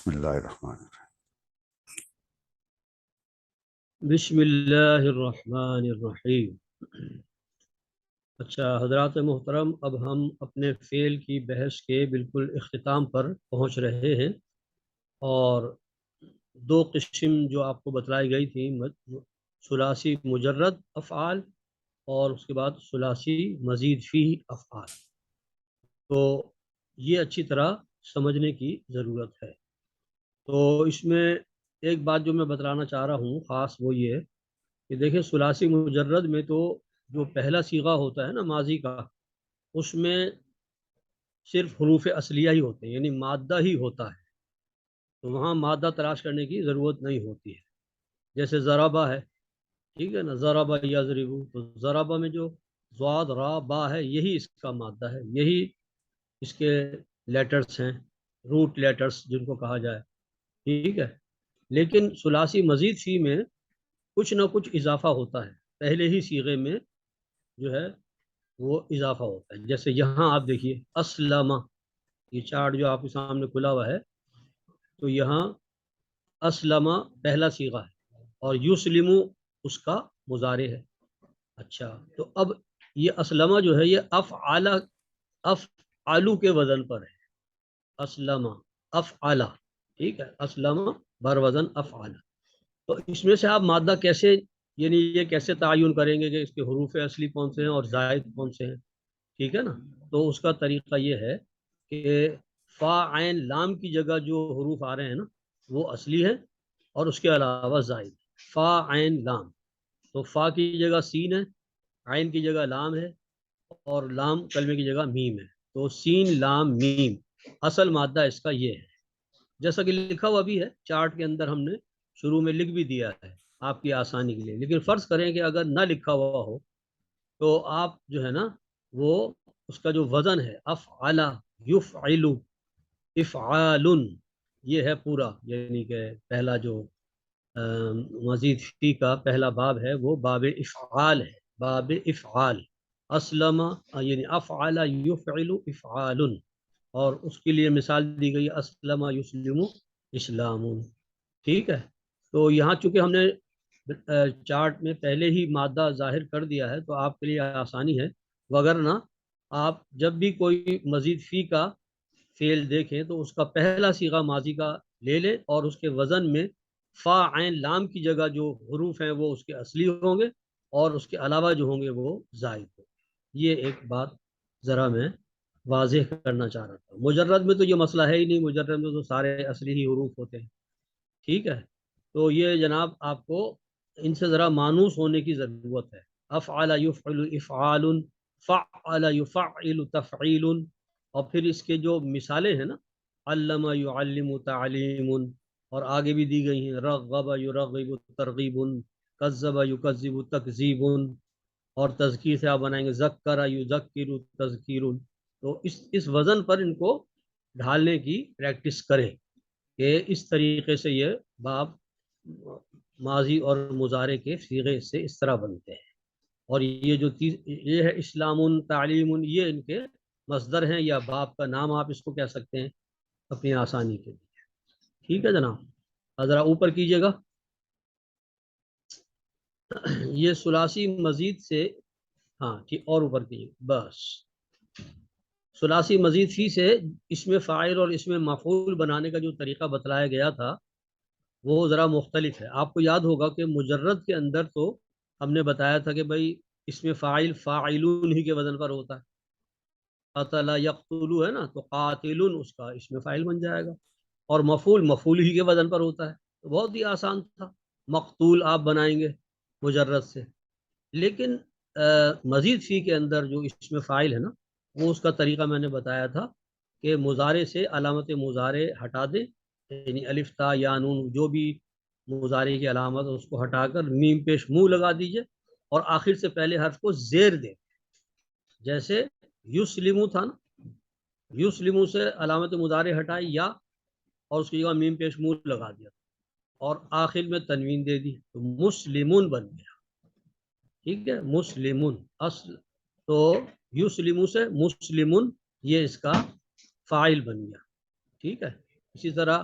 بسم اللہ الرحمن الرحیم۔ بسم اللہ الرحمن الرحیم۔ اچھا حضرات محترم، اب ہم اپنے فعل کی بحث کے بالکل اختتام پر پہنچ رہے ہیں، اور دو قسم جو آپ کو بتلائی گئی تھی، ثلاثی مجرد افعال اور اس کے بعد ثلاثی مزید فی افعال، تو یہ اچھی طرح سمجھنے کی ضرورت ہے۔ تو اس میں ایک بات جو میں بتلانا چاہ رہا ہوں خاص، وہ یہ کہ دیکھیں ثلاثی مجرد میں تو جو پہلا صیغہ ہوتا ہے نا ماضی کا، اس میں صرف حروف اصلیہ ہی ہوتے ہیں، یعنی مادہ ہی ہوتا ہے، تو وہاں مادہ تلاش کرنے کی ضرورت نہیں ہوتی ہے۔ جیسے ضربہ ہے، ٹھیک ہے نا، ضربہ یضربو، تو ضربہ میں جو ضاد را با ہے یہی اس کا مادہ ہے، یہی اس کے لیٹرز ہیں، روٹ لیٹرز جن کو کہا جائے، ٹھیک ہے۔ لیکن ثلاثی مزید فی میں کچھ نہ کچھ اضافہ ہوتا ہے، پہلے ہی صیغے میں جو ہے وہ اضافہ ہوتا ہے۔ جیسے یہاں آپ دیکھیے اسلمہ، یہ چارٹ جو آپ کے سامنے کھلا ہوا ہے، تو یہاں اسلمہ پہلا صیغہ ہے اور یسلمو اس کا مضارع ہے۔ اچھا، تو اب یہ اسلمہ جو ہے یہ افعلو کے وزن پر ہے، اسلمہ افعلہ، ٹھیک ہے، اسلمہ بر وزن افعلہ۔ تو اس میں سے آپ مادہ کیسے، یعنی یہ کیسے تعین کریں گے کہ اس کے حروف اصلی کون سے ہیں اور زائد کون سے ہیں، ٹھیک ہے نا؟ تو اس کا طریقہ یہ ہے کہ فا عین لام کی جگہ جو حروف آ رہے ہیں نا وہ اصلی ہے اور اس کے علاوہ زائد۔ فا عین لام، تو فا کی جگہ سین ہے، عین کی جگہ لام ہے، اور لام کلمے کی جگہ میم ہے، تو سین لام میم اصل مادہ اس کا یہ ہے، جیسا کہ لکھا ہوا بھی ہے چارٹ کے اندر، ہم نے شروع میں لکھ بھی دیا ہے آپ کی آسانی کے لیے۔ لیکن فرض کریں کہ اگر نہ لکھا ہوا ہو تو آپ جو ہے نا وہ اس کا جو وزن ہے افعل یفعل افعال، یہ ہے پورا، یعنی کہ پہلا جو مزید فی کا پہلا باب ہے وہ باب افعال ہے، باب افعال، اسلم یعنی افعل یفعل افعال، اور اس کے لیے مثال دی گئی اسلم یسلم اسلام، ٹھیک ہے۔ تو یہاں چونکہ ہم نے چارٹ میں پہلے ہی مادہ ظاہر کر دیا ہے تو آپ کے لیے آسانی ہے، وگرنہ آپ جب بھی کوئی مزید فی کا فعل دیکھیں تو اس کا پہلا صیغہ ماضی کا لے لیں اور اس کے وزن میں فا عین لام کی جگہ جو حروف ہیں وہ اس کے اصلی ہوں گے اور اس کے علاوہ جو ہوں گے وہ زائد ہوں گے۔ یہ ایک بات ذرا میں واضح کرنا چاہ رہا تھا۔ مجرد میں تو یہ مسئلہ ہے ہی نہیں، مجرد میں تو سارے اصلی ہی حروف ہوتے ہیں، ٹھیک ہے۔ تو یہ جناب آپ کو ان سے ذرا مانوس ہونے کی ضرورت ہے۔ افعل یفعل افعال، فعل یفعل تفعیل، اور پھر اس کے جو مثالیں ہیں نا، علم یعلم تعلیم، اور آگے بھی دی گئی ہیں، رغب یرغب ترغیب، کذب یکذب تکذیب، اور تذکیر سے آپ بنائیں گے ذکر یذکر تذکیر۔ تو اس وزن پر ان کو ڈھالنے کی پریکٹس کریں کہ اس طریقے سے یہ باب ماضی اور مضارع کے صیغے سے اس طرح بنتے ہیں۔ اور یہ جو یہ ہے اسلام تعلیم، یہ ان کے مصدر ہیں، یا باب کا نام آپ اس کو کہہ سکتے ہیں اپنی آسانی کے لیے، ٹھیک ہے جناب۔ ذرا اوپر کیجیے گا، یہ ثلاثی مزید سے، ہاں ٹھیک، اور اوپر کیجیے بس۔ ثلاثی مزید فی سے اس میں فاعل اور اس میں مفعول بنانے کا جو طریقہ بتلایا گیا تھا وہ ذرا مختلف ہے۔ آپ کو یاد ہوگا کہ مجرد کے اندر تو ہم نے بتایا تھا کہ بھائی اس میں فاعل فاعلون ہی کے وزن پر ہوتا ہے، قتل یقتل ہے نا، تو قاتل اس کا اس میں فاعل بن جائے گا، اور مفعول مفعول ہی کے وزن پر ہوتا ہے، تو بہت ہی آسان تھا، مقتول آپ بنائیں گے مجرد سے۔ لیکن مزید فی کے اندر جو اس میں فاعل ہے نا، وہ اس کا طریقہ میں نے بتایا تھا کہ مضارع سے علامت مضارع ہٹا دیں، یعنی الف تا یا نون جو بھی مضارع کی علامت اس کو ہٹا کر میم پیش منہ لگا دیجئے، اور آخر سے پہلے حرف کو زیر دیں، جیسے یسلمو تھا نا، یسلمو سے علامت مضارع ہٹائی یا، اور اس کی جگہ میم پیش منہ لگا دیا اور آخر میں تنوین دے دی، تو مسلمون بن گیا، ٹھیک ہے، مسلمون اصل، تو یسلمو سے مسلمون یہ اس کا فاعل بن گیا، ٹھیک ہے۔ اسی طرح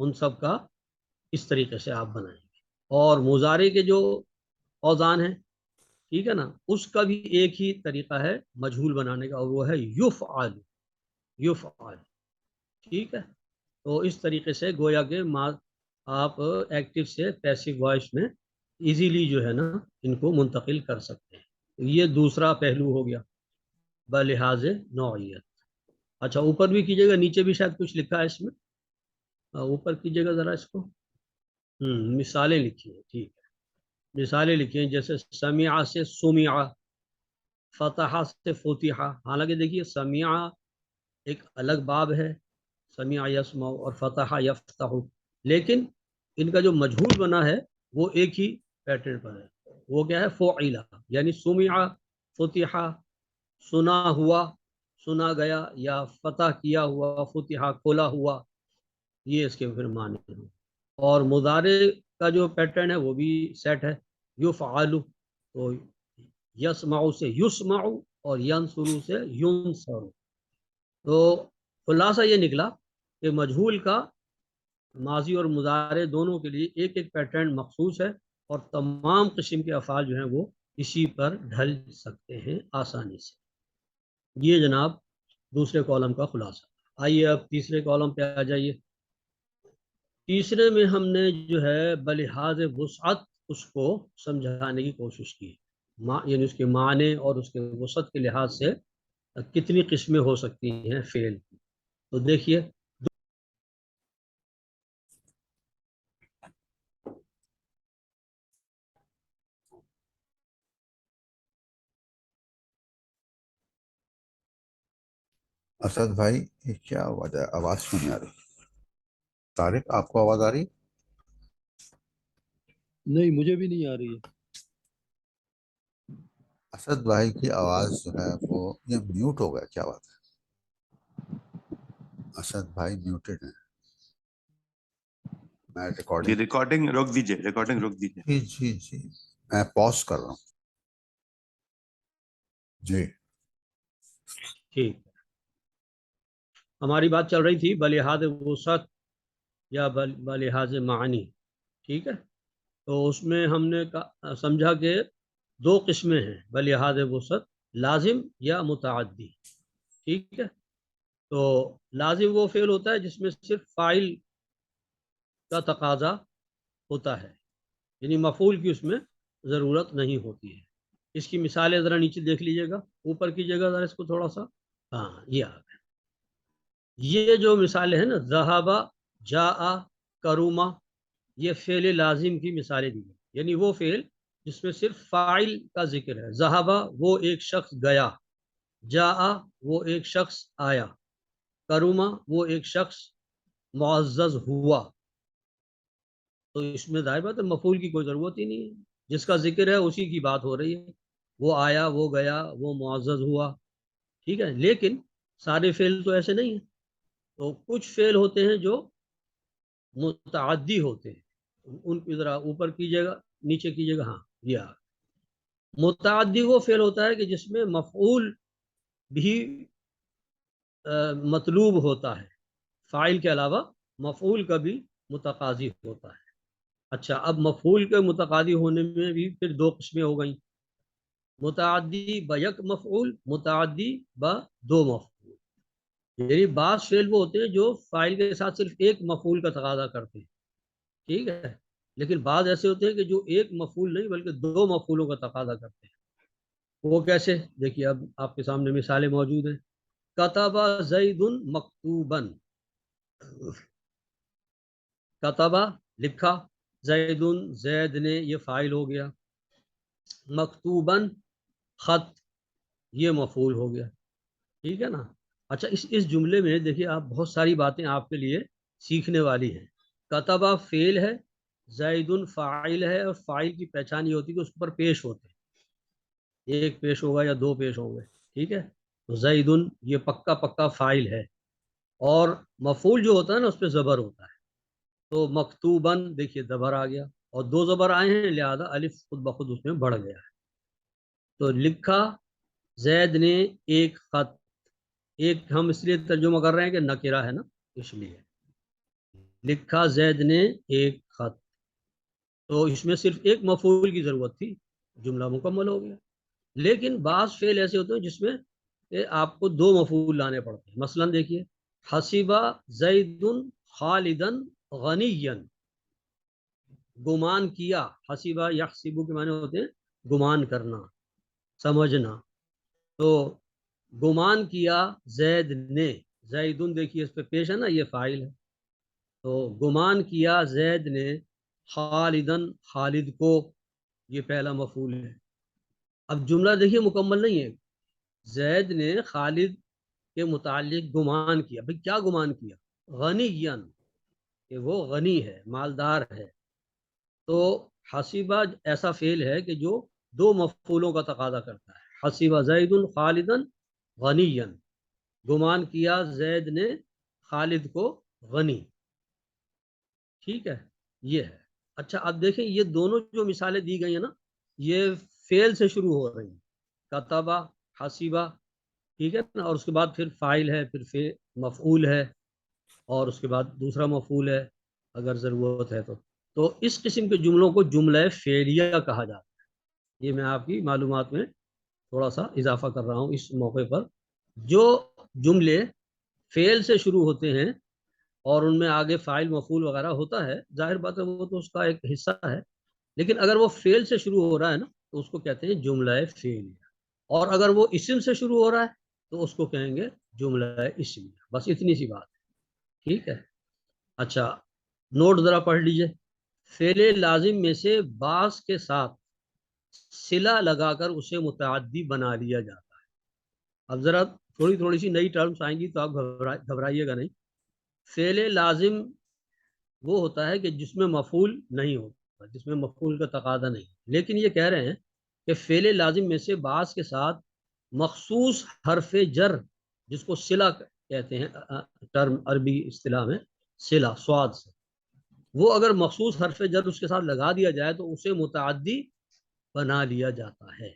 ان سب کا اس طریقے سے آپ بنائیں گے. اور مضارع کے جو اوزان ہیں ٹھیک ہے نا, اس کا بھی ایک ہی طریقہ ہے مجہول بنانے کا, اور وہ ہے یفعل. یفعل ٹھیک ہے. تو اس طریقے سے گویا کہ آپ ایکٹیو سے پیسیو وائس میں ایزیلی جو ہے نا ان کو منتقل کر سکتے ہیں. یہ دوسرا پہلو ہو گیا بلحاظ نوعیت. اچھا اوپر بھی کیجیے گا, نیچے بھی شاید کچھ لکھا ہے اس میں, اوپر کیجیے گا ذرا اس کو. مثالیں لکھی ہیں, ٹھیک ہے, مثالیں لکھی ہیں جیسے سمع سے سمع, فتح سے فتح. حالانکہ دیکھیے سمع ایک الگ باب ہے, سمع یسمع اور فتح یفتح, لیکن ان کا جو مجہول بنا ہے وہ ایک ہی پیٹرن پر ہے. وہ کیا ہے, فعل, یعنی سمع فتح, سنا ہوا, سنا گیا, یا فتح کیا ہوا, فتح کھولا ہوا, یہ اس کے پھر معنی ہیں. اور مضارع کا جو پیٹرن ہے وہ بھی سیٹ ہے, یفعل, تو یسمع سے یسمع اور ینصر سے ینصر. تو خلاصہ یہ نکلا کہ مجہول کا ماضی اور مضارع دونوں کے لیے ایک ایک پیٹرن مخصوص ہے, اور تمام قسم کے افعال جو ہیں وہ اسی پر ڈھل سکتے ہیں آسانی سے. یہ جناب دوسرے کالم کا خلاصہ. آئیے اب تیسرے کالم پہ آ جائیے. تیسرے میں ہم نے جو ہے بلحاظ وسعت اس کو سمجھانے کی کوشش کی, یعنی اس کے معنی اور اس کے وسعت کے لحاظ سے کتنی قسمیں ہو سکتی ہیں فعل. تو دیکھیے اسد بھائی یہ کیا وجہ ہے, آواز کیوں نہیں آ رہی؟ طارق آپ کو آواز آ رہی؟ نہیں, مجھے بھی نہیں آ رہی ہے. اسد بھائی کی آواز جو ہے وہ یہ میوٹ ہو گیا, کیا بات ہے؟ اسد بھائی میوٹڈ ہیں. میں جی ریکارڈنگ ریکارڈنگ روک دیجیے, ریکارڈنگ روک دیجیے. جی جی جی میں پوز کر رہا ہوں. جی ٹھیک, ہماری بات چل رہی تھی بلحاظ وسعت یا بلحاظ معنی, ٹھیک ہے. تو اس میں ہم نے سمجھا کہ دو قسمیں ہیں بلحاظ وسعت, لازم یا متعدی, ٹھیک ہے. تو لازم وہ فعل ہوتا ہے جس میں صرف فاعل کا تقاضا ہوتا ہے, یعنی مفعول کی اس میں ضرورت نہیں ہوتی ہے. اس کی مثالیں ذرا نیچے دیکھ لیجیے گا, اوپر کیجیے گا ذرا اس کو تھوڑا سا. ہاں یہ آ گیا. یہ جو مثالیں ہیں نا, ذہابا, جاء, کروما, یہ فعل لازم کی مثالیں دی ہیں, یعنی وہ فعل جس میں صرف فاعل کا ذکر ہے. ذہابا وہ ایک شخص گیا, جاء وہ ایک شخص آیا, کروما وہ ایک شخص معزز ہوا. تو اس میں ظاہر بات ہے مفعول کی کوئی ضرورت ہی نہیں ہے, جس کا ذکر ہے اسی کی بات ہو رہی ہے. وہ آیا, وہ گیا, وہ معزز ہوا, ٹھیک ہے. لیکن سارے فعل تو ایسے نہیں ہیں. تو کچھ فعل ہوتے ہیں جو متعدی ہوتے ہیں, ان کی ذرا اوپر کیجیے گا, نیچے کیجیے گا. ہاں یہ متعدی وہ فعل ہوتا ہے کہ جس میں مفعول بھی مطلوب ہوتا ہے, فاعل کے علاوہ مفعول کا بھی متقاضی ہوتا ہے. اچھا, اب مفعول کے متقاضی ہونے میں بھی پھر دو قسمیں ہو گئیں, متعدی بیک مفعول, متعدی ب دو مفعول. یعنی بعض فعل وہ ہوتے ہیں جو فاعل کے ساتھ صرف ایک مفعول کا تقاضا کرتے ہیں, ٹھیک ہے. لیکن بعض ایسے ہوتے ہیں کہ جو ایک مفعول نہیں بلکہ دو مفعولوں کا تقاضا کرتے ہیں. وہ کیسے, دیکھیے اب آپ کے سامنے مثالیں موجود ہیں. کتب زید مکتوبا, کتبہ لکھا, زید زید نے یہ فاعل ہو گیا, مکتوبا خط یہ مفعول ہو گیا, ٹھیک ہے نا. اچھا اس جملے میں دیکھیے آپ, بہت ساری باتیں آپ کے لیے سیکھنے والی ہیں. کتبہ فعل ہے, زید فاعل ہے, اور فاعل کی پہچان یہ ہوتی ہے کہ اس پر پیش ہوتے ہیں, ایک پیش ہوگا یا دو پیش ہوں گے, ٹھیک ہے. تو زید یہ پکا پکا فاعل ہے, اور مفعول جو ہوتا ہے نا اس پہ زبر ہوتا ہے. تو مکتوباً دیکھیے زبر آ گیا, اور دو زبر آئے ہیں لہذا الف خود بخود اس میں بڑھ گیا ہے. تو لکھا زید نے ایک خط, ایک ہم اس لیے ترجمہ کر رہے ہیں کہ نکرہ ہے نا, اس لیے لکھا زید نے ایک خط، تو اس میں صرف ایک مفعول کی ضرورت تھی، جملہ مکمل ہو گیا۔ لیکن بعض فعل ایسے ہوتے ہیں جس میں آپ کو دو مفعول لانے پڑتے ہیں۔ مثلا دیکھیے، حسیبہ زید خالدن غنیًا، گمان کیا، حسیبہ یحسبو کے معنی ہوتے ہیں گمان کرنا، سمجھنا، تو گمان کیا زید نے، زیدن دیکھیے اس پہ پیش ہے نا، یہ فاعل ہے، تو گمان کیا زید نے خالدن، خالد کو، یہ پہلا مفعول ہے۔ اب جملہ دیکھیے مکمل نہیں ہے، زید نے خالد کے متعلق گمان کیا، بھئی کیا گمان کیا؟ غنیًا، کہ وہ غنی ہے، مالدار ہے۔ تو حسیبہ ایسا فعل ہے کہ جو دو مفعولوں کا تقاضا کرتا ہے۔ حسیبہ زید خالدن غنیًا، گمان کیا زید نے خالد کو غنی، ٹھیک ہے، یہ ہے۔ اچھا اب دیکھیں یہ دونوں جو مثالیں دی گئی ہیں نا، یہ فعل سے شروع ہو رہی ہیں، کتبہ، حسیبہ، ٹھیک ہے نا، اور اس کے بعد پھر فاعل ہے، پھر مفعول ہے، اور اس کے بعد دوسرا مفعول ہے اگر ضرورت ہے تو اس قسم کے جملوں کو جملہ فعلیہ کہا جاتا ہے۔ یہ میں آپ کی معلومات میں تھوڑا سا اضافہ کر رہا ہوں اس موقع پر۔ جو جملے فعل سے شروع ہوتے ہیں اور ان میں آگے فاعل مفعول وغیرہ ہوتا ہے، ظاہر بات ہے وہ تو اس کا ایک حصہ ہے، لیکن اگر وہ فعل سے شروع ہو رہا ہے نا تو اس کو کہتے ہیں جملہ فعلیہ، اور اگر وہ اسم سے شروع ہو رہا ہے تو اس کو کہیں گے جملہ اسمیہ۔ بس اتنی سی بات ہے، ٹھیک ہے۔ اچھا نوٹ ذرا پڑھ لیجئے، فعل لازم میں سے بعض کے ساتھ صلہ لگا کر اسے متعدی بنا لیا جاتا ہے۔ اب ذرا تھوڑی سی نئی ٹرمز آئیں گی تو آپ گھبرائیے گا نہیں۔ فعل لازم وہ ہوتا ہے کہ جس میں مفعول نہیں ہوتا، جس میں مفعول کا تقاضا نہیں، لیکن یہ کہہ رہے ہیں کہ فعل لازم میں سے بعض کے ساتھ مخصوص حرف جر، جس کو صلہ کہتے ہیں ٹرم عربی اصطلاح میں، صلہ صاد سے، وہ اگر مخصوص حرف جر اس کے ساتھ لگا دیا جائے تو اسے متعدی بنا لیا جاتا ہے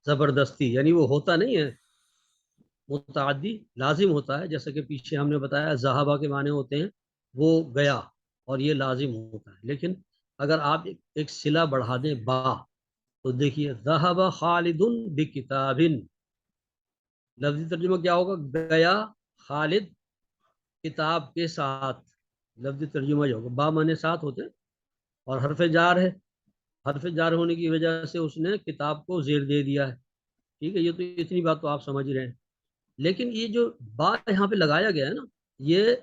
زبردستی، یعنی وہ ہوتا نہیں ہے متعدی، لازم ہوتا ہے، جیسا کہ پیچھے ہم نے بتایا ذہبہ کے معنی ہوتے ہیں وہ گیا، اور یہ لازم ہوتا ہے۔ لیکن اگر آپ ایک صلہ بڑھا دیں با، تو دیکھیے ذہب خالد بکتاب، لفظی ترجمہ کیا ہوگا؟ گیا خالد کتاب کے ساتھ، لفظی ترجمہ یہ ہوگا، با معنی ساتھ ہوتے ہیں، اور حرف جار ہے، حرف جار ہونے کی وجہ سے اس نے کتاب کو زیر دے دیا ہے، ٹھیک ہے، یہ تو اتنی بات تو آپ سمجھ رہے ہیں۔ لیکن یہ جو با یہاں پہ لگایا گیا ہے نا، یہ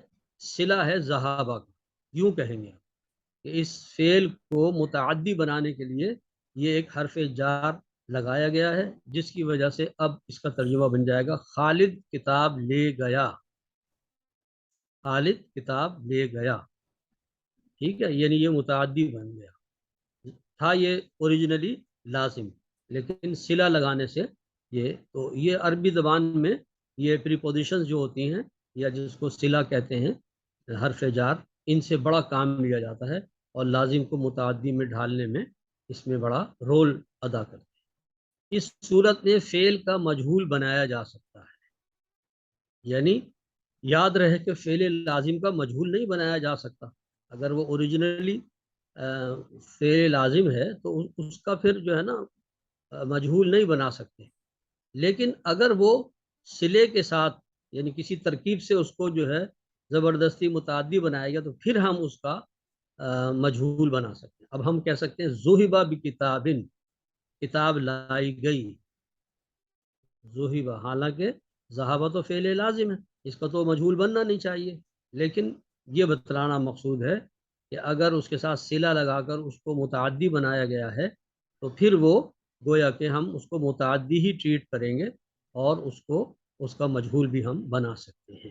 صلہ ہے ذہابہ کا، یوں کہیں گے کہ اس فعل کو متعدی بنانے کے لیے یہ ایک حرف جار لگایا گیا ہے، جس کی وجہ سے اب اس کا ترجمہ بن جائے گا خالد کتاب لے گیا، خالد کتاب لے گیا، ٹھیک ہے، یعنی یہ متعدی بن گیا۔ تھا یہ اوریجنلی لازم، لیکن صلہ لگانے سے یہ عربی زبان میں یہ پریپوزیشنز جو ہوتی ہیں یا جس کو صلہ کہتے ہیں حرف جار، ان سے بڑا کام لیا جاتا ہے، اور لازم کو متعدی میں ڈھالنے میں اس میں بڑا رول ادا کرتے ہیں۔ اس صورت میں فعل کا مجہول بنایا جا سکتا ہے، یعنی یاد رہے کہ فعل لازم کا مجہول نہیں بنایا جا سکتا، اگر وہ اوریجنلی فعل لازم ہے تو اس کا پھر جو ہے نا مجہول نہیں بنا سکتے، لیکن اگر وہ صلے کے ساتھ یعنی کسی ترکیب سے اس کو جو ہے زبردستی متعدی بنائے گا تو پھر ہم اس کا مجہول بنا سکتے ہیں۔ اب ہم کہہ سکتے ہیں ذُہِبَ بِکِتَابٍ، کتاب لائی گئی، ذُہِبَ، حالانکہ ذہبہ تو فعل لازم ہے، اس کا تو مجہول بننا نہیں چاہیے، لیکن یہ بتلانا مقصود ہے کہ اگر اس کے ساتھ صلہ لگا کر اس کو متعدی بنایا گیا ہے تو پھر وہ گویا کہ ہم اس کو متعدی ہی ٹریٹ کریں گے، اور اس کا مجہول بھی ہم بنا سکتے ہیں۔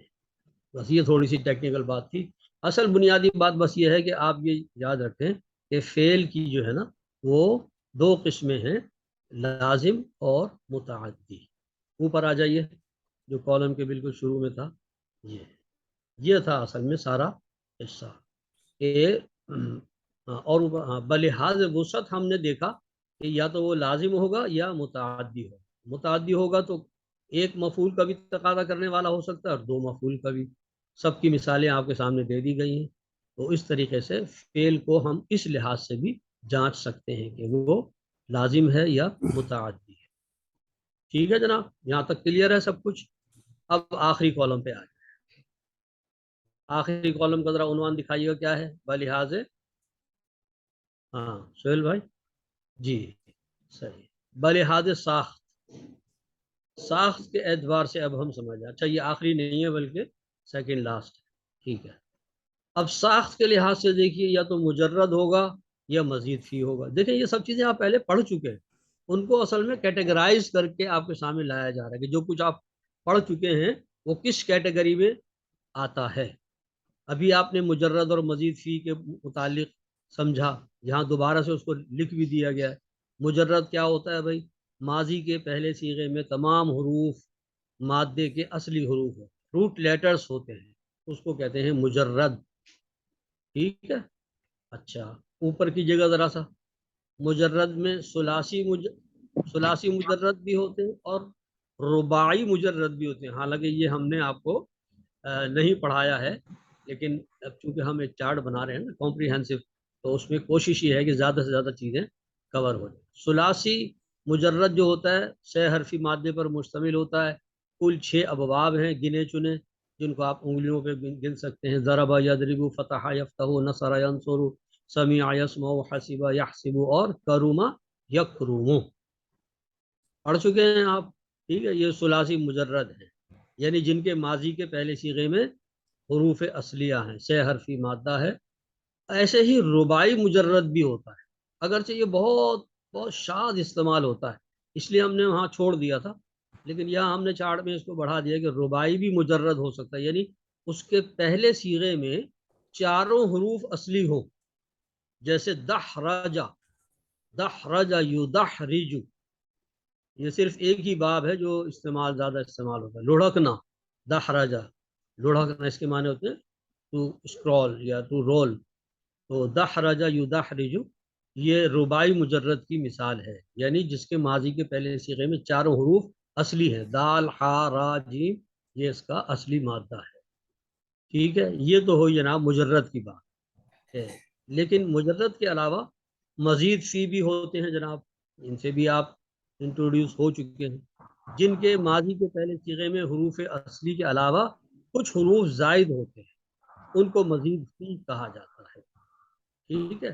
بس یہ تھوڑی سی ٹیکنیکل بات تھی۔ اصل بنیادی بات بس یہ ہے کہ آپ یہ یاد رکھیں کہ فعل کی جو ہے نا وہ دو قسمیں ہیں، لازم اور متعدی۔ اوپر آ جائیے، جو کالم کے بالکل شروع میں تھا، یہ تھا اصل میں سارا حصہ کہ اور بلحاظ وسعت ہم نے دیکھا کہ یا تو وہ لازم ہوگا یا متعدی ہوگا۔ متعدی ہوگا تو ایک مفعول کا بھی تقاضا کرنے والا ہو سکتا ہے اور دو مفعول کا بھی۔ سب کی مثالیں آپ کے سامنے دے دی گئی ہیں۔ تو اس طریقے سے فعل کو ہم اس لحاظ سے بھی جانچ سکتے ہیں کہ وہ لازم ہے یا متعدی ہے. ٹھیک ہے جناب, یہاں تک کلیئر ہے سب کچھ. اب آخری کالم پہ آ جائیں. آخری کالم کا ذرا عنوان دکھائیے گا کیا ہے بلحاظ. ہاں سہیل بھائی جی صحیح. بلحاظ ساخت, ساخت کے اعتبار سے اب ہم سمجھ جائیں. اچھا یہ آخری نہیں ہے بلکہ سیکنڈ لاسٹ. ٹھیک ہے, اب ساخت کے لحاظ سے دیکھیے یا تو مجرد ہوگا یا مزید فی ہوگا. دیکھیں یہ سب چیزیں آپ پہلے پڑھ چکے ہیں, ان کو اصل میں کیٹیگرائز کر کے آپ کے سامنے لایا جا رہا ہے کہ جو کچھ آپ پڑھ چکے ہیں وہ کس کیٹیگری میں آتا ہے. ابھی آپ نے مجرد اور مزید فی کے متعلق سمجھا, جہاں دوبارہ سے اس کو لکھ بھی دیا گیا ہے. مجرد کیا ہوتا ہے بھائی؟ ماضی کے پہلے صیغے میں تمام حروف مادے کے اصلی حروف ہیں, روٹ لیٹرز ہوتے ہیں, اس کو کہتے ہیں مجرد. ٹھیک ہے. اچھا اوپر کی جگہ ذرا سا, مجرد میں ثلاثی مجرد بھی ہوتے ہیں اور رباعی مجرد بھی ہوتے ہیں. حالانکہ یہ ہم نے آپ کو نہیں پڑھایا ہے, لیکن اب چونکہ ہم ایک چارٹ بنا رہے ہیں نا کمپریہنسو, تو اس میں کوشش یہ ہے کہ زیادہ سے زیادہ چیزیں کور ہو جائیں. ثلاثی مجرد جو ہوتا ہے 6 حرفی مادے پر مشتمل ہوتا ہے. کل 6 ابواب ہیں گنے چنے, جن کو آپ انگلیوں پہ گن سکتے ہیں. ضرب یضرب, فتح یفتح, نصر ینصر, سمع یسمع, حسب یحسب اور کرم یکرم. پڑھ چکے ہیں آپ. ٹھیک ہے, یہ ثلاثی مجرد ہیں, یعنی جن کے ماضی کے پہلے صیغے میں حروف اصلیہ ہیں, 6 حرفی مادہ ہے. ایسے ہی رباعی مجرد بھی ہوتا ہے, اگرچہ یہ بہت بہت شاذ استعمال ہوتا ہے, اس لیے ہم نے وہاں چھوڑ دیا تھا. لیکن یہاں ہم نے چارٹ میں اس کو بڑھا دیا کہ رباعی بھی مجرد ہو سکتا ہے, یعنی اس کے پہلے صیغے میں 4 حروف اصلی ہوں. جیسے دحرج, دحرج یدحرج, یہ صرف ایک ہی باب ہے جو زیادہ استعمال ہوتا ہے. لڑھکنا, دحرجہ, لڑھکنا اس کے معنی ہوتے ہیں ٹو اسکرول یا ٹو رول. تو دحرج یدحرج یہ رباعی مجرد کی مثال ہے, یعنی جس کے ماضی کے پہلے صیغے میں 4 حروف اصلی ہیں. دال, ہا, را, جیم, یہ اس کا اصلی مادہ ہے. ٹھیک ہے, یہ تو ہو جناب مجرد کی بات ہے. لیکن مجرد کے علاوہ مزید فی بھی ہوتے ہیں جناب, ان سے بھی آپ انٹروڈیوس ہو چکے ہیں, جن کے ماضی کے پہلے صیغے میں حروف اصلی کے علاوہ کچھ حروف زائد ہوتے ہیں, ان کو مزید فی کہا جاتا ہے. ٹھیک ہے,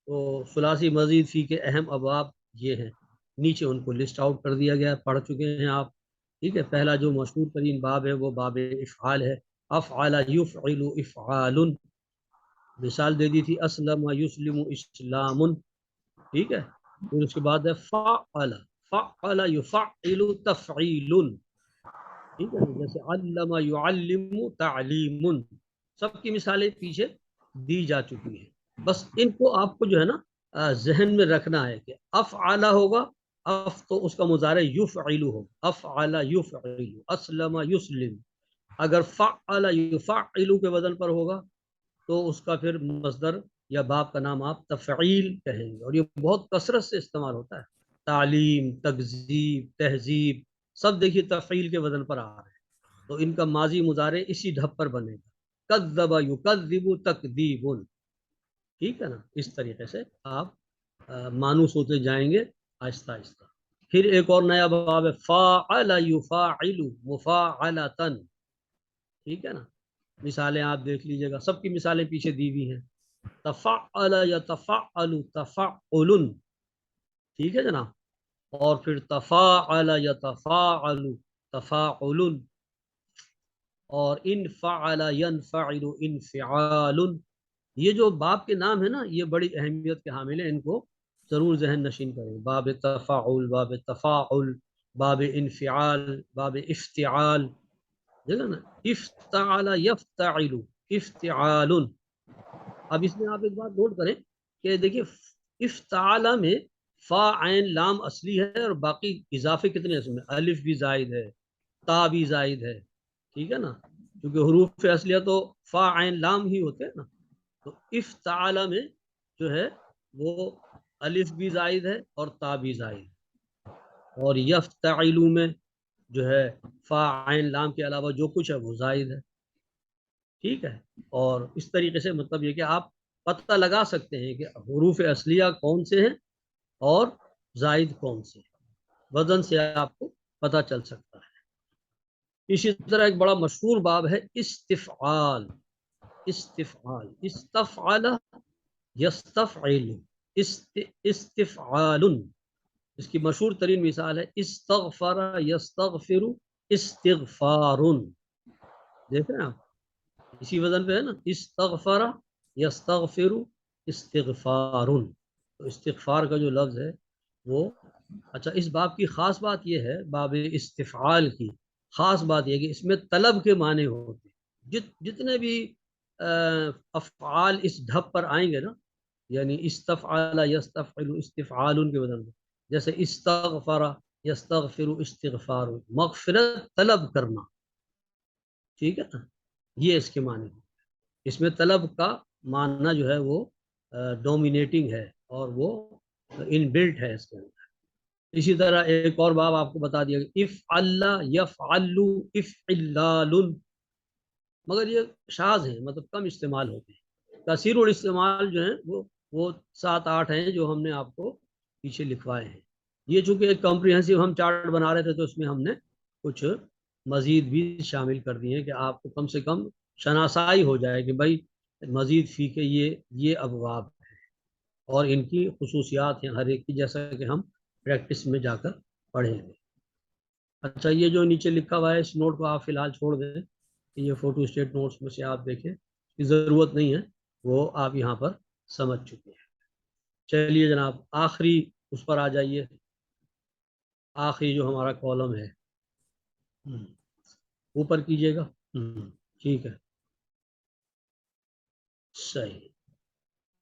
تو ثلاثی مزید فی کے اہم ابواب یہ ہیں, نیچے ان کو لسٹ آؤٹ کر دیا گیا, پڑھ چکے ہیں آپ. ٹھیک ہے, پہلا جو مشہور ترین باب ہے وہ باب افعال ہے. افعل یفعل افعال, مثال دے دی تھی اسلم یسلم اسلام. ٹھیک ہے, پھر اس کے بعد ہے فعل, فعل یفعل تفعیل. ٹھیک ہے, جیسے علم یعلم تعلیم, سب کی مثالیں پیچھے دی جا چکی ہیں. بس ان کو آپ کو جو ہے نا ذہن میں رکھنا ہے کہ افعل ہوگا, اف تو اس کا مضارع یفعل ہوگا, افعل یفعل, اسلم یسلم. اگر فعل یفعل کے وزن پر ہوگا تو اس کا پھر مصدر یا باب کا نام آپ تفعیل کہیں گے, اور یہ بہت کثرت سے استعمال ہوتا ہے. تعلیم, تکذیب, تہذیب, سب دیکھیے تفعیل کے وزن پر آ رہے ہیں, تو ان کا ماضی مضارع اسی ڈھب پر بنے گا. کذب یکذب تکذیب. ٹھیک ہے نا, اس طریقے سے آپ مانوس ہوتے جائیں گے آہستہ آہستہ. پھر ایک اور نیا باب ہے فاعل یفاعل مفاعلتن. ٹھیک ہے نا, مثالیں آپ دیکھ لیجئے گا, سب کی مثالیں پیچھے دی ہوئی ہیں. تفعل یتفعل تفعل. ٹھیک ہے جناب, اور پھر تفاعل یتفاعل تفاعل, اور انفعل ينفعل انفعال. یہ جو باب کے نام ہے نا یہ بڑی اہمیت کے حامل ہیں, ان کو ضرور ذہن نشین کریں. باب تفاعل, باب تفاعل, باب انفعال, باب افتعال. دیکھا نا, افتعال یفتعل افتعال. اب اس میں آپ ایک بات نوٹ کریں کہ دیکھیے افتعال میں فا عین لام اصلی ہے, اور باقی اضافے کتنے اس میں, الف بھی زائد ہے, تا بھی زائد ہے. ٹھیک ہے نا, کیونکہ حروف اصلیہ تو فا عین لام ہی ہوتے ہیں نا. تو افتعال میں جو ہے وہ الف بھی زائد ہے اور تا بھی زائد ہے, اور یفتعل میں جو ہے فا عین لام کے علاوہ جو کچھ ہے وہ زائد ہے. ٹھیک ہے. اور اس طریقے سے مطلب یہ کہ آپ پتہ لگا سکتے ہیں کہ حروف اصلیہ کون سے ہیں اور زائد کون سے ہیں. وزن سے آپ کو پتہ چل سکتا ہے. اسی طرح ایک بڑا مشہور باب ہے استفعال. استفعال استفعل یستفعل استفعال. اس کی مشہور ترین مثال ہے استغفر یستغفر استغفار. دیکھ رہے ہیں آپ اسی وزن پہ ہے نا, استغفر یستغفر استغفار. تو استغفار کا جو لفظ ہے وہ, اچھا اس باب کی خاص بات یہ ہے, باب استفعال کی خاص بات یہ ہے کہ اس میں طلب کے معنی ہوتے ہیں. جتنے بھی افعال اس ڈھب پر آئیں گے نا, یعنی استفعال یستفعل استفعال کے وزن میں, جیسے استغفر یستغفر استغفار, مغفرت طلب کرنا. ٹھیک ہے نا, یہ اس کے معنی ہے. اس میں طلب کا معنی جو ہے وہ ڈومینیٹنگ ہے اور وہ ان بلٹ ہے اس کے اندر. اسی طرح ایک اور باب آپ کو بتا دیا کہ افعل یفعل افعلال, مگر یہ شاذ ہیں, مطلب کم استعمال ہوتے ہیں. کثیر الاستعمال جو ہیں وہ 7-8 ہیں جو ہم نے آپ کو پیچھے لکھوائے ہیں. یہ چونکہ ایک کمپریہنسو ہم چارٹ بنا رہے تھے تو اس میں ہم نے کچھ مزید بھی شامل کر دیے ہیں کہ آپ کو کم سے کم شناسائی ہو جائے کہ بھائی مزید فی کے یہ ابواب ہیں اور ان کی خصوصیات ہیں ہر ایک کی, جیسا کہ ہم پریکٹس میں جا کر پڑھیں گے. اچھا یہ جو نیچے لکھا ہوا ہے اس نوٹ کو آپ فی الحال چھوڑ دیں, یہ فوٹو اسٹیٹ نوٹس میں سے آپ دیکھیں, کی ضرورت نہیں ہے, وہ آپ یہاں پر سمجھ چکے ہیں. چلیے جناب آخری اس پر آ جائیے, آخری جو ہمارا کالم ہے اوپر کیجیے گا. ٹھیک ہے صحیح.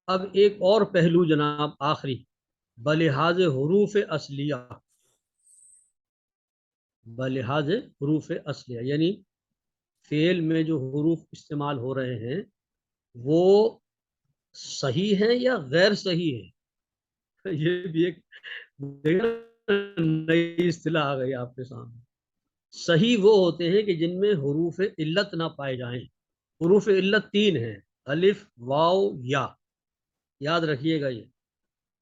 اب ایک اور پہلو جناب آخری, بلحاظ حروف اصلیہ, بلحاظ حروف اصلیہ یعنی فعل میں جو حروف استعمال ہو رہے ہیں وہ صحیح ہیں یا غیر صحیح ہیں. یہ بھی ایک نئی اصطلاح آ گئی آپ کے سامنے. صحیح وہ ہوتے ہیں کہ جن میں حروف علت نہ پائے جائیں. حروف علت 3 ہیں, الف واو یا. یاد رکھیے گا یہ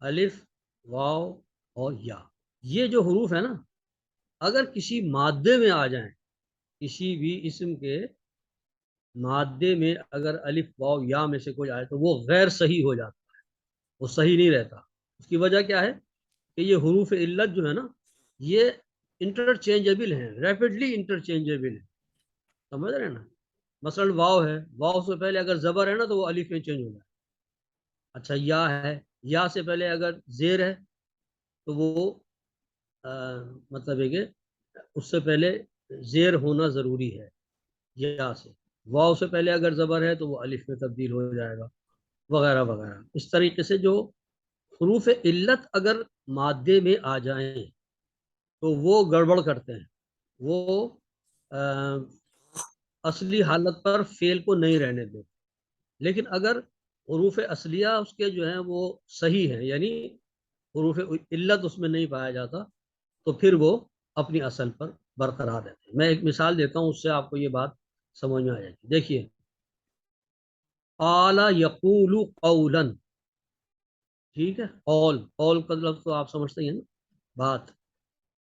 الف واو اور یا. یہ جو حروف ہے نا, اگر کسی مادے میں آ جائیں, کسی بھی اسم کے مادے میں اگر الف واو یا میں سے کوئی آئے تو وہ غیر صحیح ہو جاتا ہے, وہ صحیح نہیں رہتا. اس کی وجہ کیا ہے کہ یہ حروف علت جو ہے نا یہ انٹرچینجبل ہیں, ریپڈلی انٹرچینجبل ہیں. سمجھ رہے ہیں نا, مثلا واو ہے, واو سے پہلے اگر زبر ہے نا تو وہ الف میں چینج ہو جائے. اچھا یا ہے, یا سے پہلے اگر زیر ہے تو وہ مطلب ہے کہ اس سے پہلے زیر ہونا ضروری ہے یا سے. واو سے پہلے اگر زبر ہے تو وہ الف میں تبدیل ہو جائے گا, وغیرہ وغیرہ. اس طریقے سے جو حروف علت اگر مادے میں آ جائیں تو وہ گڑبڑ کرتے ہیں, وہ اصلی حالت پر فعل کو نہیں رہنے دیتے. لیکن اگر حروف اصلیہ اس کے جو ہیں وہ صحیح ہیں, یعنی حروف علت اس میں نہیں پایا جاتا, تو پھر وہ اپنی اصل پر برقرار رہتے ہیں. میں ایک مثال دیتا ہوں, اس سے آپ کو یہ بات سمجھ میں آ جائے گی. دیکھیے قال یقول قولا, ٹھیک ہے, قول کا لفظ تو آپ سمجھتے ہیں نا, بات.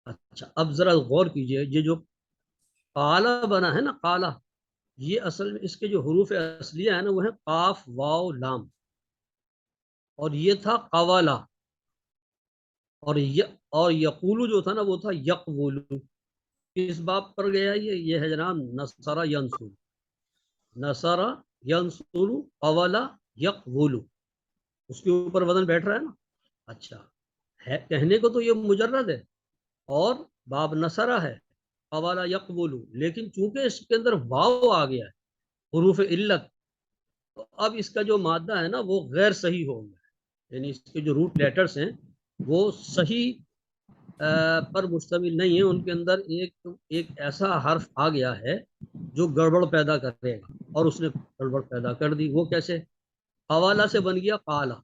اچھا اب ذرا غور کیجئے, یہ جو قالا بنا ہے نا, قالا, یہ اصل میں اس کے جو حروف اصلیہ ہیں نا وہ ہیں قاف واو لام, اور یہ تھا قوالا, اور یقولو جو تھا نا وہ تھا یقولو. کس باب پر گیا یہ ہے جناب نصر ینصر, نصر ینصر قوالا یقولو, اس کے اوپر وزن بیٹھ رہا ہے نا. اچھا ہے کہنے کو تو یہ مجرد ہے اور باب نصرہ ہے قوالا یقولو, لیکن چونکہ اس کے اندر واو آ گیا ہے حروف علت, تو اب اس کا جو مادہ ہے نا وہ غیر صحیح ہو گیا, یعنی اس کے جو روٹ لیٹرز ہیں وہ صحیح پر مشتمل نہیں ہے. ان کے اندر ایک ایسا حرف آ گیا ہے جو گڑبڑ پیدا کرے گا, اور اس نے گڑبڑ پیدا کر دی. وہ کیسے؟ قوالا سے بن گیا قالا,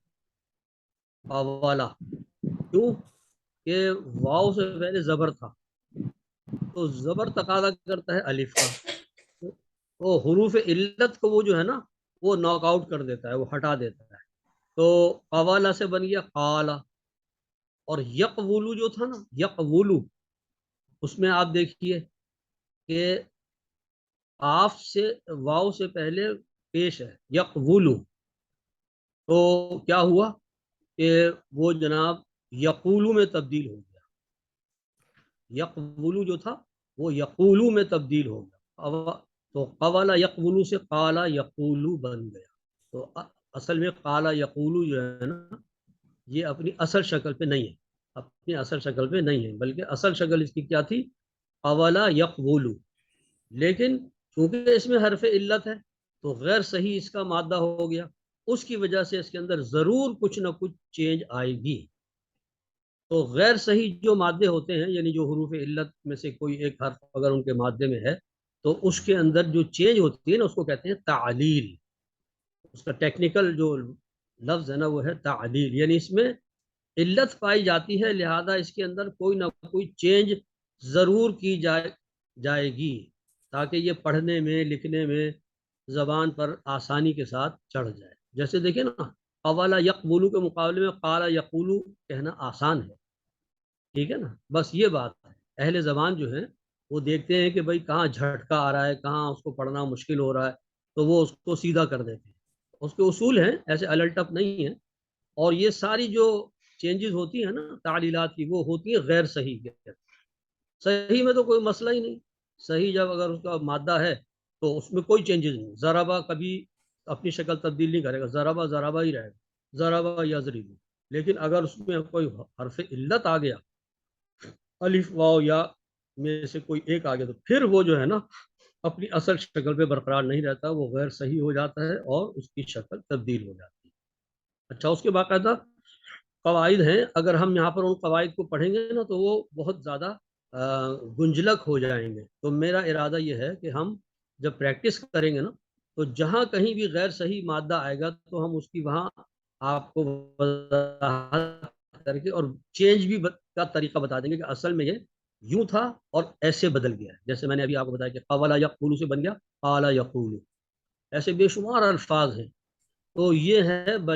قوالا. کیوں کہ واو سے پہلے زبر تھا, تو زبر تقاضا کرتا ہے الف کا, وہ حروف علت کو وہ جو ہے نا وہ ناک آؤٹ کر دیتا ہے، وہ ہٹا دیتا ہے. تو قوالا سے بن گیا قالا. اور یقولو جو تھا نا، یقولو، اس میں آپ دیکھیے کہ آف سے واو سے پہلے پیش ہے یقولو. تو کیا ہوا کہ وہ جناب یقولو میں تبدیل ہو گیا. یقولو جو تھا وہ یقولو میں تبدیل ہو گیا. تو قوالا یقولو سے قالا یقولو بن گیا. تو اصل میں قالا یقولو جو ہے نا یہ اپنی اصل شکل پہ نہیں ہے، اپنی اصل شکل پہ نہیں ہے، بلکہ اصل شکل اس کی کیا تھی؟ قوالا یقولو. لیکن چونکہ اس میں حرف علت ہے تو غیر صحیح اس کا مادہ ہو گیا، اس کی وجہ سے اس کے اندر ضرور کچھ نہ کچھ چینج آئے گی. تو غیر صحیح جو مادے ہوتے ہیں، یعنی جو حروف علت میں سے کوئی ایک حرف اگر ان کے مادے میں ہے تو اس کے اندر جو چینج ہوتی ہے نا اس کو کہتے ہیں تعلیل. اس کا ٹیکنیکل جو لفظ ہے نا وہ ہے تعلیل، یعنی اس میں علت پائی جاتی ہے، لہذا اس کے اندر کوئی نہ کوئی چینج ضرور کی جائے گی تاکہ یہ پڑھنے میں لکھنے میں زبان پر آسانی کے ساتھ چڑھ جائے. جیسے دیکھیں نا، قوالا یقولو کے مقابلے میں قالا یقولو کہنا آسان ہے. ٹھیک ہے نا، بس یہ بات ہے. اہل زبان جو ہیں وہ دیکھتے ہیں کہ بھائی کہاں جھٹکا آ رہا ہے، کہاں اس کو پڑھنا مشکل ہو رہا ہے، تو وہ اس کو سیدھا کر دیتے ہیں. اس کے اصول ہیں، ایسے الٹ اپ نہیں ہیں. اور یہ ساری جو چینجز ہوتی ہیں نا تعلیلات کی، وہ ہوتی ہیں غیر صحیح کے. صحیح میں تو کوئی مسئلہ ہی نہیں. صحیح جب اگر اس کا مادہ ہے تو اس میں کوئی چینجز نہیں. ضربہ کبھی اپنی شکل تبدیل نہیں کرے گا، ضربہ ضربہ ہی رہے گا، ضربہ یضرب. لیکن اگر اس میں کوئی حرف علت آ گیا، الف واو یا میں سے کوئی ایک آ گیا، تو پھر وہ جو ہے نا اپنی اصل شکل پہ برقرار نہیں رہتا، وہ غیر صحیح ہو جاتا ہے اور اس کی شکل تبدیل ہو جاتی ہے. اچھا، اس کے باقاعدہ قواعد ہیں. اگر ہم یہاں پر ان قواعد کو پڑھیں گے نا تو وہ بہت زیادہ گنجلک ہو جائیں گے. تو میرا ارادہ یہ ہے کہ ہم جب پریکٹس کریں گے نا تو جہاں کہیں بھی غیر صحیح مادہ آئے گا تو ہم اس کی وہاں آپ کو وضاحت کر کے اور چینج بھی کا طریقہ بتا دیں گے کہ اصل میں یہ یوں تھا اور ایسے بدل گیا ہے. جیسے میں نے ابھی آپ کو بتایا کہ قوالا یقولو سے بن گیا قالا یقولو. ایسے بے شمار الفاظ ہیں. تو یہ ہے